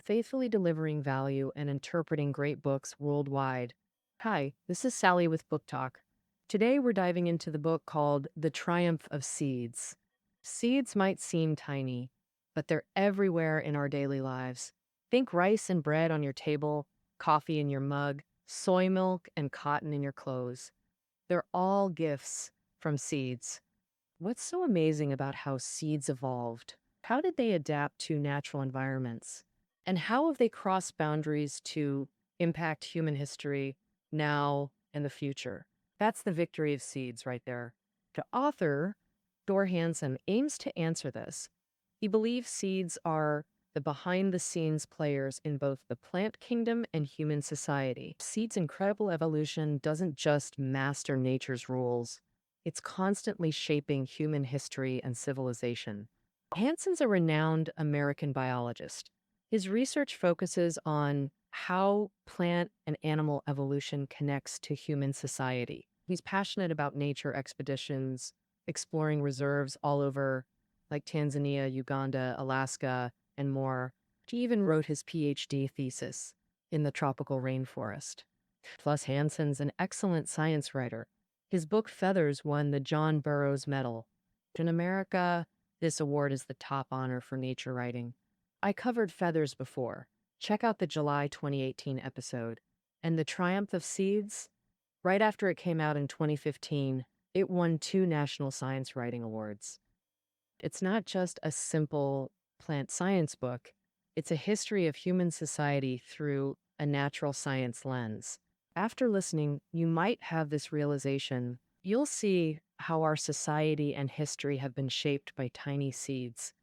faithfully delivering value and interpreting great books worldwide. Hi, this is Sally with Book Talk. Today we're diving into the book called The Triumph of Seeds. Seeds might seem tiny, but they're everywhere in our daily lives. Think rice and bread on your table, coffee in your mug, soy milk and cotton in your clothes. They're all gifts from seeds. What's so amazing about how seeds evolved? How did they adapt to natural environments? And how have they crossed boundaries to impact human history now and the future? That's the victory of seeds right there. The author, Dor Hansen, aims to answer this. He believes seeds are the behind the scenes players in both the plant kingdom and human society. Seeds' incredible evolution doesn't just master nature's rules, it's constantly shaping human history and civilization. Hansen's a renowned American biologist. His research focuses on how plant and animal evolution connects to human society. He's passionate about nature expeditions, exploring reserves all over, like Tanzania, Uganda, Alaska, and more. He even wrote his PhD thesis in the tropical rainforest. Plus, Hansen's an excellent science writer. His book Feathers won the John Burroughs Medal. In America, this award is the top honor for nature writing. I covered Feathers before. Check out the July 2018 episode. And The Triumph of Seeds, right after it came out in 2015, it won 2 National Science Writing Awards. It's not just a simple plant science book, it's a history of human society through a natural science lens. After listening, you might have this realization. You'll see how our society and history have been shaped by tiny seeds.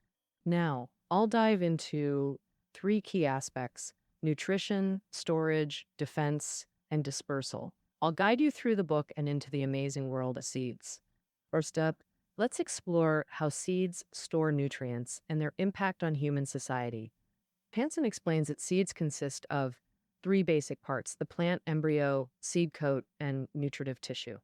Now, I'll dive into 3 key aspects: nutrition, storage, defense, and dispersal. I'll guide you through the book and into the amazing world of seeds. First up, let's explore how seeds store nutrients and their impact on human society. Hansen explains that seeds consist of 3 basic parts: the plant embryo, seed coat, and nutritive tissue.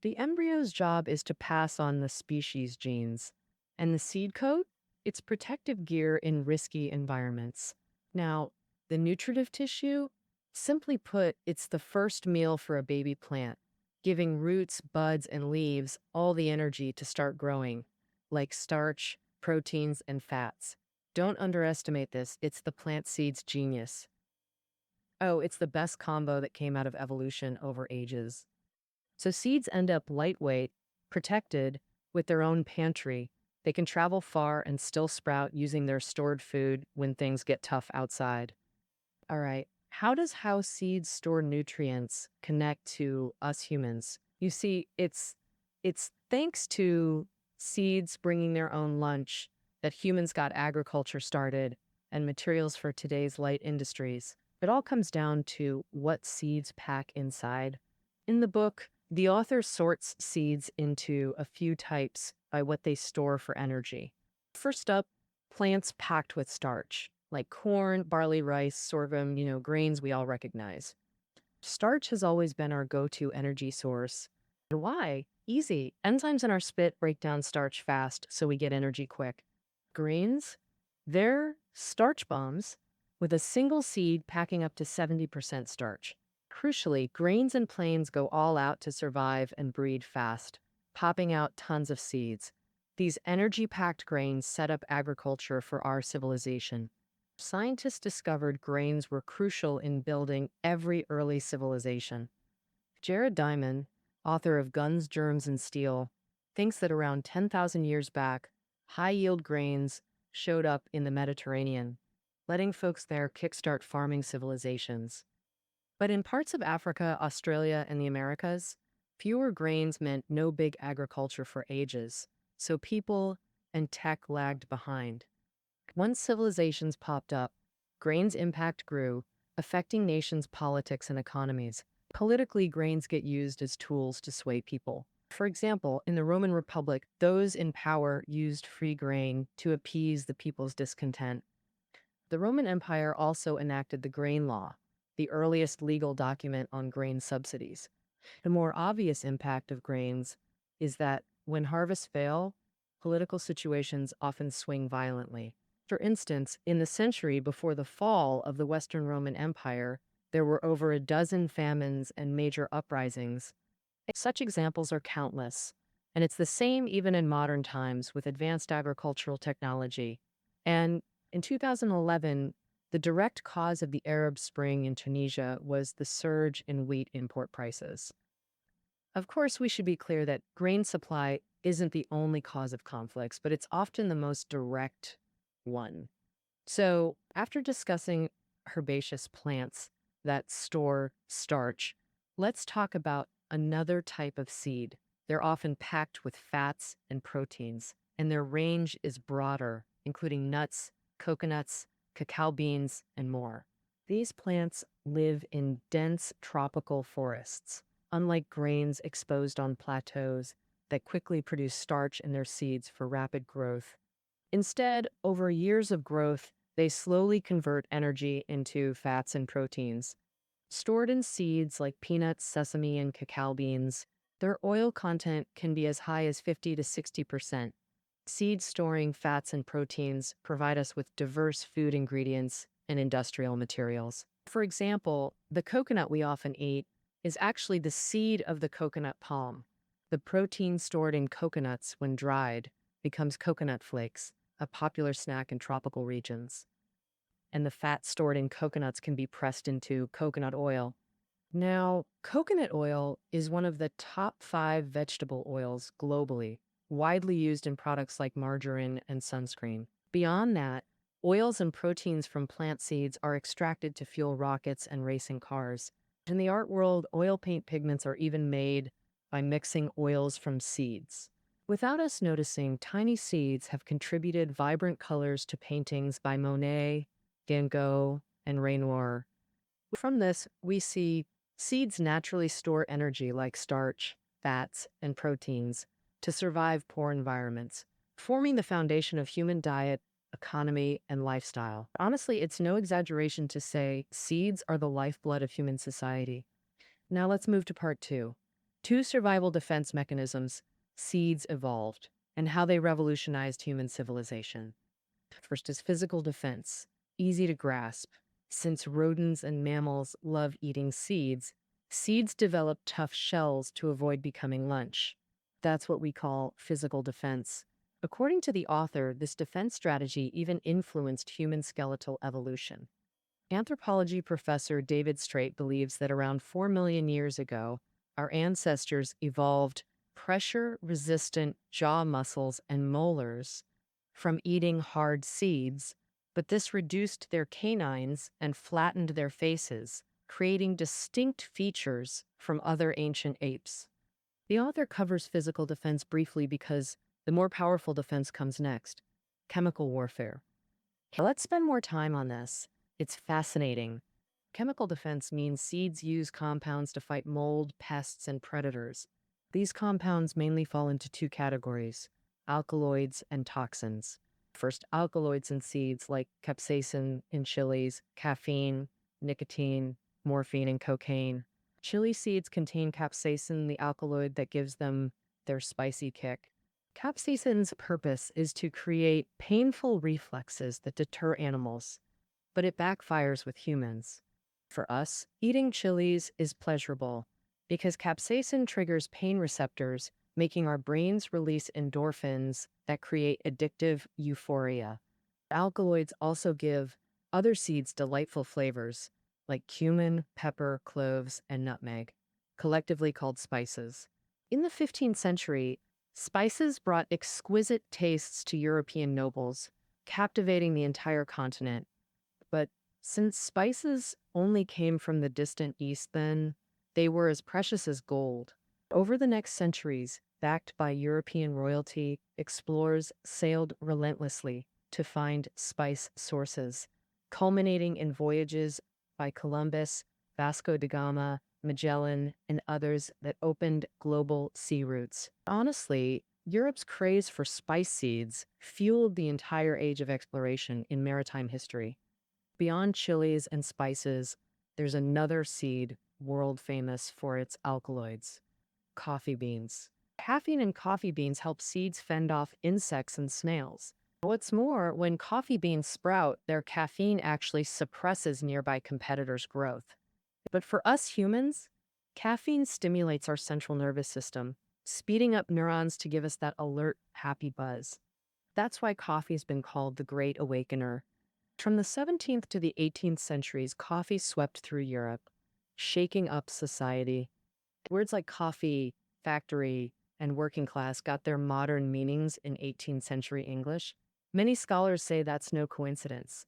The embryo's job is to pass on the species genes, and the seed coat, it's protective gear in risky environments. Now, the nutritive tissue, simply put, it's the first meal for a baby plant, giving roots, buds, and leaves all the energy to start growing, like starch, proteins, and fats. Don't underestimate this, it's the plant seed's genius. Oh, it's the best combo that came out of evolution over ages. So seeds end up lightweight, protected, with their own pantry. They can travel far and still sprout using their stored food when things get tough outside. All right, how does how seeds store nutrients connect to us humans? You see, it's thanks to seeds bringing their own lunch that humans got agriculture started and materials for today's light industries. It all comes down to what seeds pack inside. In the book, the author sorts seeds into a few types by what they store for energy. First up, plants packed with starch, like corn, barley, rice, sorghum, grains we all recognize. Starch has always been our go-to energy source. And why? Easy. Enzymes in our spit break down starch fast, so we get energy quick. Grains? They're starch bombs with a single seed packing up to 70% starch. Crucially, grains and plains go all out to survive and breed fast, popping out tons of seeds. These energy-packed grains set up agriculture for our civilization. Scientists discovered grains were crucial in building every early civilization. Jared Diamond, author of Guns, Germs, and Steel, thinks that around 10,000 years back, high-yield grains showed up in the Mediterranean, letting folks there kickstart farming civilizations. But in parts of Africa, Australia, and the Americas, fewer grains meant no big agriculture for ages, so people and tech lagged behind. Once civilizations popped up, grains' impact grew, affecting nations' politics and economies. Politically, grains get used as tools to sway people. For example, in the Roman Republic, those in power used free grain to appease the people's discontent. The Roman Empire also enacted the grain law, the earliest legal document on grain subsidies. The more obvious impact of grains is that when harvests fail, political situations often swing violently. For instance, in the century before the fall of the Western Roman Empire, there were over a dozen famines and major uprisings. Such examples are countless, and it's the same even in modern times with advanced agricultural technology. And in 2011, the direct cause of the Arab Spring in Tunisia was the surge in wheat import prices. Of course, we should be clear that grain supply isn't the only cause of conflicts, but it's often the most direct one. So, after discussing herbaceous plants that store starch, let's talk about another type of seed. They're often packed with fats and proteins, and their range is broader, including nuts, coconuts, cacao beans, and more. These plants live in dense tropical forests, unlike grains exposed on plateaus that quickly produce starch in their seeds for rapid growth. Instead, over years of growth, they slowly convert energy into fats and proteins. Stored in seeds like peanuts, sesame, and cacao beans, their oil content can be as high as 50 to 60%. Seeds storing fats and proteins provide us with diverse food ingredients and industrial materials. For example, the coconut we often eat is actually the seed of the coconut palm. The protein stored in coconuts when dried becomes coconut flakes, a popular snack in tropical regions. And the fat stored in coconuts can be pressed into coconut oil. Now, coconut oil is one of the top 5 vegetable oils globally, widely used in products like margarine and sunscreen. Beyond that, oils and proteins from plant seeds are extracted to fuel rockets and racing cars. In the art world, oil paint pigments are even made by mixing oils from seeds. Without us noticing, tiny seeds have contributed vibrant colors to paintings by Monet, Van Gogh, and Renoir. From this, we see seeds naturally store energy like starch, fats, and proteins to survive poor environments, forming the foundation of human diet, economy, and lifestyle. Honestly, it's no exaggeration to say seeds are the lifeblood of human society. Now let's move to part 2. 2 survival defense mechanisms seeds evolved and how they revolutionized human civilization. First is physical defense, easy to grasp. Since rodents and mammals love eating seeds, seeds develop tough shells to avoid becoming lunch. That's what we call physical defense. According to the author, this defense strategy even influenced human skeletal evolution. Anthropology professor David Straight believes that around 4 million years ago, our ancestors evolved pressure-resistant jaw muscles and molars from eating hard seeds, but this reduced their canines and flattened their faces, creating distinct features from other ancient apes. The author covers physical defense briefly because the more powerful defense comes next: chemical warfare. Let's spend more time on this. It's fascinating. Chemical defense means seeds use compounds to fight mold, pests, and predators. These compounds mainly fall into 2 categories: alkaloids and toxins. First, alkaloids in seeds like capsaicin in chilies, caffeine, nicotine, morphine, and cocaine. Chili seeds contain capsaicin, the alkaloid that gives them their spicy kick. Capsaicin's purpose is to create painful reflexes that deter animals, but it backfires with humans. For us, eating chilies is pleasurable because capsaicin triggers pain receptors, making our brains release endorphins that create addictive euphoria. Alkaloids also give other seeds delightful flavors, like cumin, pepper, cloves, and nutmeg, collectively called spices. In the 15th century, spices brought exquisite tastes to European nobles, captivating the entire continent. But since spices only came from the distant East then, they were as precious as gold. Over the next centuries, backed by European royalty, explorers sailed relentlessly to find spice sources, culminating in voyages by Columbus, Vasco da Gama, Magellan, and others that opened global sea routes. Honestly, Europe's craze for spice seeds fueled the entire age of exploration in maritime history. Beyond chilies and spices, there's another seed world famous for its alkaloids: coffee beans. Caffeine in coffee beans help seeds fend off insects and snails. What's more, when coffee beans sprout, their caffeine actually suppresses nearby competitors' growth. But for us humans, caffeine stimulates our central nervous system, speeding up neurons to give us that alert, happy buzz. That's why coffee's been called the Great Awakener. From the 17th to the 18th centuries, coffee swept through Europe, shaking up society. Words like coffee, factory, and working class got their modern meanings in 18th century English. Many scholars say that's no coincidence.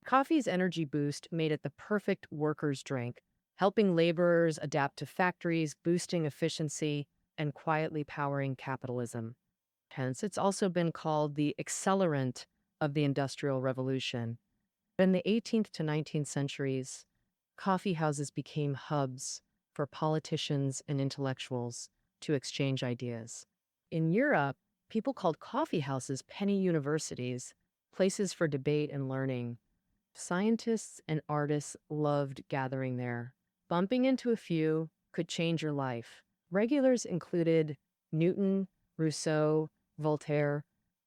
Coffee's energy boost made it the perfect worker's drink, helping laborers adapt to factories, boosting efficiency, and quietly powering capitalism. Hence, it's also been called the accelerant of the Industrial Revolution. In the 18th to 19th centuries, coffee houses became hubs for politicians and intellectuals to exchange ideas. In Europe, people called coffee houses penny universities, places for debate and learning. Scientists and artists loved gathering there. Bumping into a few could change your life. Regulars included Newton, Rousseau, Voltaire.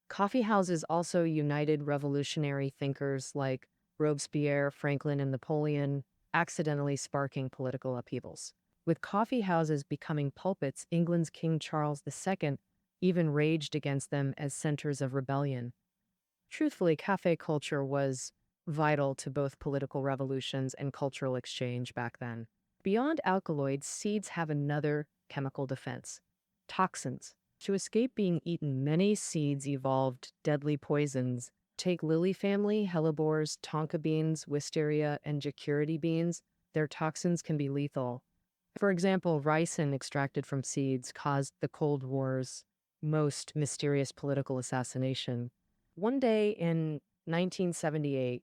Coffee houses also united revolutionary thinkers like Robespierre, Franklin, and Napoleon, accidentally sparking political upheavals. With coffee houses becoming pulpits, England's King Charles II even raged against them as centers of rebellion. Truthfully, cafe culture was vital to both political revolutions and cultural exchange back then. Beyond alkaloids, seeds have another chemical defense: toxins. To escape being eaten, many seeds evolved deadly poisons. Take lily family, hellebores, tonka beans, wisteria, and jacurity beans. Their toxins can be lethal. For example, ricin extracted from seeds caused the Cold War's most mysterious political assassination. One day in 1978,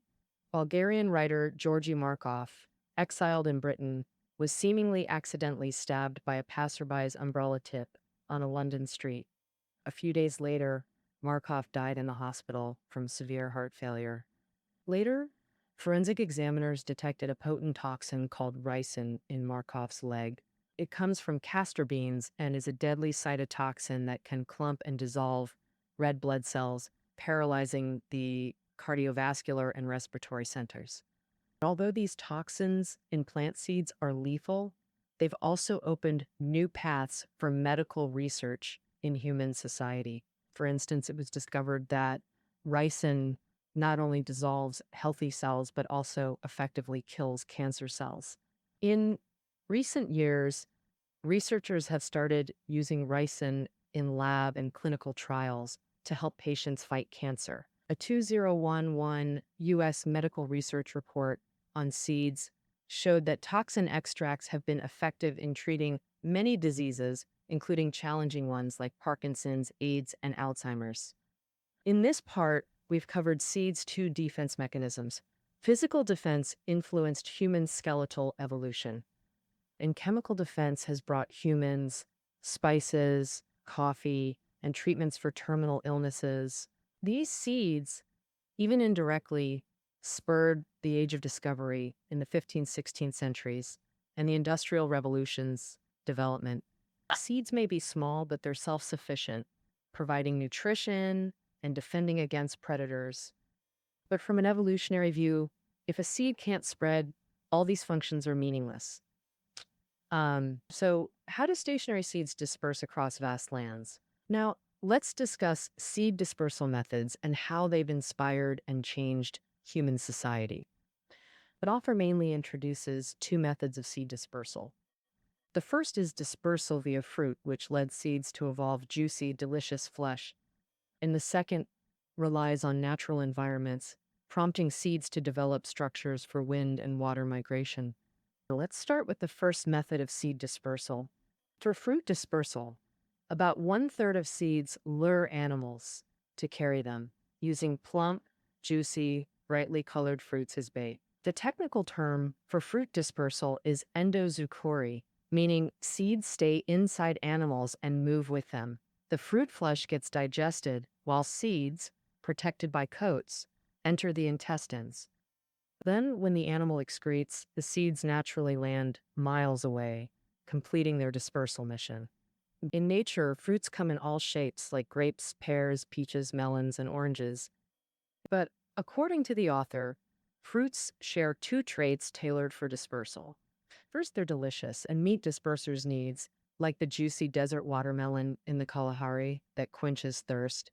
Bulgarian writer Georgy Markov, exiled in Britain, was seemingly accidentally stabbed by a passerby's umbrella tip on a London street. A few days later, Markov died in the hospital from severe heart failure. Later, forensic examiners detected a potent toxin called ricin in Markov's leg. It comes from castor beans and is a deadly cytotoxin that can clump and dissolve red blood cells, paralyzing the cardiovascular and respiratory centers. Although these toxins in plant seeds are lethal, they've also opened new paths for medical research in human society. For instance, it was discovered that ricin not only dissolves healthy cells, but also effectively kills cancer cells. In recent years, researchers have started using ricin in lab and clinical trials to help patients fight cancer. A 2011 U.S. medical research report on seeds showed that toxin extracts have been effective in treating many diseases, including challenging ones like Parkinson's, AIDS, and Alzheimer's. In this part, we've covered seeds' two defense mechanisms. Physical defense influenced human skeletal evolution, and chemical defense has brought humans spices, coffee, and treatments for terminal illnesses. These seeds, even indirectly, spurred the Age of Discovery in the 15th, 16th centuries and the Industrial Revolution's development. Seeds may be small, but they're self sufficient, providing nutrition and defending against predators. But from an evolutionary view, if a seed can't spread, all these functions are meaningless. So, how do stationary seeds disperse across vast lands? Now, let's discuss seed dispersal methods and how they've inspired and changed human society. But offer mainly introduces two methods of seed dispersal. The first is dispersal via fruit, which led seeds to evolve juicy, delicious flesh. And the second relies on natural environments, prompting seeds to develop structures for wind and water migration. Let's start with the first method of seed dispersal. For fruit dispersal, about one-third of seeds lure animals to carry them, using plump, juicy, brightly colored fruits as bait. The technical term for fruit dispersal is endozoochory, meaning seeds stay inside animals and move with them. The fruit flesh gets digested, while seeds, protected by coats, enter the intestines. Then, when the animal excretes, the seeds naturally land miles away, completing their dispersal mission. In nature, fruits come in all shapes, like grapes, pears, peaches, melons, and oranges. But according to the author, fruits share two traits tailored for dispersal. First, they're delicious and meet dispersers' needs, like the juicy desert watermelon in the Kalahari that quenches thirst.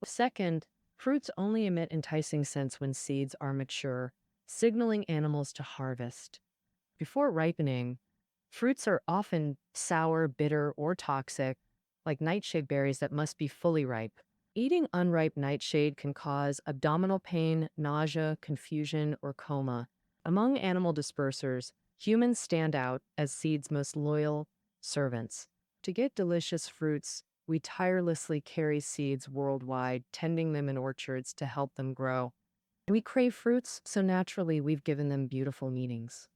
Second, fruits only emit enticing scents when seeds are mature, signaling animals to harvest. Before ripening, fruits are often sour, bitter, or toxic, like nightshade berries that must be fully ripe. Eating unripe nightshade can cause abdominal pain, nausea, confusion, or coma. Among animal dispersers, humans stand out as seeds' most loyal servants. To get delicious fruits, we tirelessly carry seeds worldwide, tending them in orchards to help them grow. We crave fruits, so naturally we've given them beautiful meanings.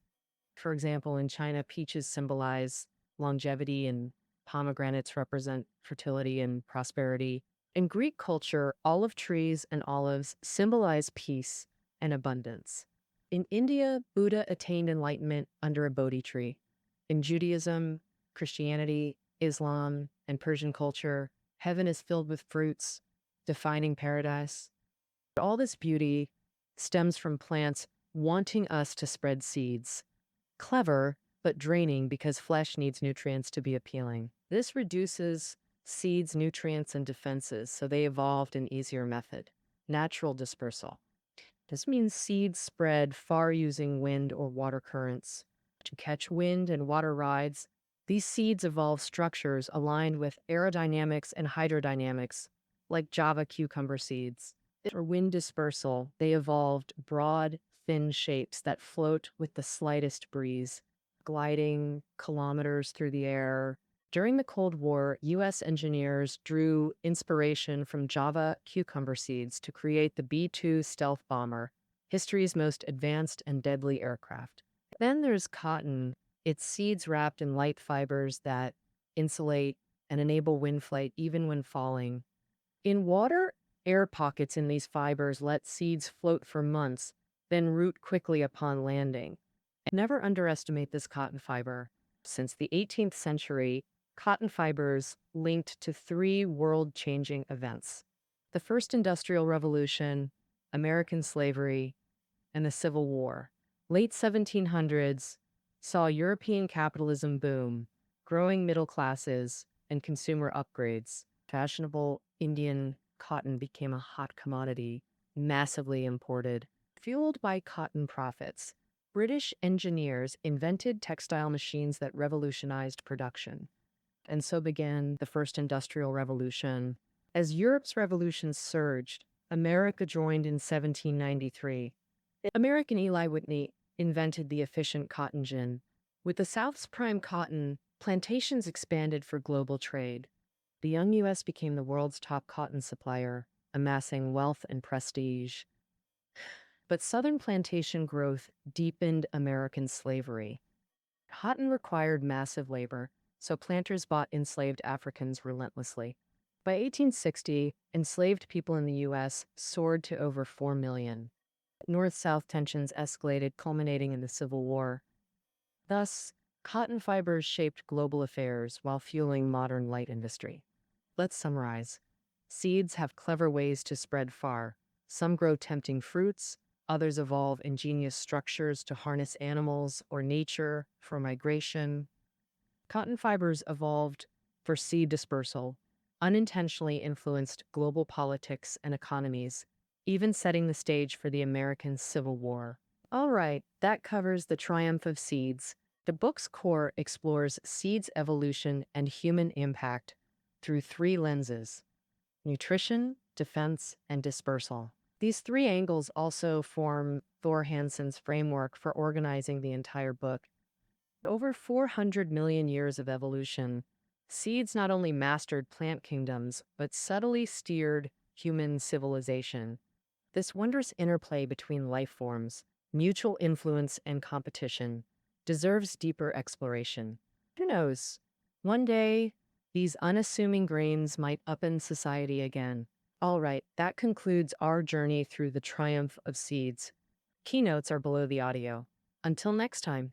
For example, in China, peaches symbolize longevity and pomegranates represent fertility and prosperity. In Greek culture, olive trees and olives symbolize peace and abundance. In India, Buddha attained enlightenment under a Bodhi tree. In Judaism, Christianity, Islam, and Persian culture, heaven is filled with fruits, defining paradise. All this beauty stems from plants wanting us to spread seeds. Clever, but draining because flesh needs nutrients to be appealing. This reduces seeds' nutrients and defenses, so they evolved an easier method: natural dispersal. This means seeds spread far using wind or water currents. To catch wind and water rides, these seeds evolve structures aligned with aerodynamics and hydrodynamics, like Java cucumber seeds. For wind dispersal, they evolved broad, thin shapes that float with the slightest breeze, gliding kilometers through the air. During the Cold War, U.S. engineers drew inspiration from Java cucumber seeds to create the B-2 stealth bomber, history's most advanced and deadly aircraft. Then there's cotton, its seeds wrapped in light fibers that insulate and enable wind flight even when falling. In water, air pockets in these fibers let seeds float for months, then root quickly upon landing. Never underestimate this cotton fiber. Since the 18th century, cotton fibers linked to three world-changing events: the First Industrial Revolution, American slavery, and the Civil War. Late 1700s saw European capitalism boom, growing middle classes, and consumer upgrades. Fashionable Indian cotton became a hot commodity, massively imported. Fueled by cotton profits, British engineers invented textile machines that revolutionized production. And so began the First Industrial Revolution. As Europe's revolutions surged, America joined in 1793. American Eli Whitney invented the efficient cotton gin. With the South's prime cotton, plantations expanded for global trade. The young U.S. became the world's top cotton supplier, amassing wealth and prestige. But Southern plantation growth deepened American slavery. Cotton required massive labor, so planters bought enslaved Africans relentlessly. By 1860, enslaved people in the U.S. soared to over 4 million. North-South tensions escalated, culminating in the Civil War. Thus, cotton fibers shaped global affairs while fueling modern light industry. Let's summarize. Seeds have clever ways to spread far. Some grow tempting fruits, others evolve ingenious structures to harness animals or nature for migration. Cotton fibers evolved for seed dispersal, unintentionally influenced global politics and economies, even setting the stage for the American Civil War. All right, that covers the triumph of seeds. The book's core explores seeds' evolution and human impact through three lenses: nutrition, defense, and dispersal. These three angles also form Thor Hansen's framework for organizing the entire book. Over 400 million years of evolution, seeds not only mastered plant kingdoms, but subtly steered human civilization. This wondrous interplay between life forms, mutual influence and competition, deserves deeper exploration. Who knows? One day, these unassuming grains might upend society again. All right, that concludes our journey through the triumph of seeds. Keynotes are below the audio. Until next time.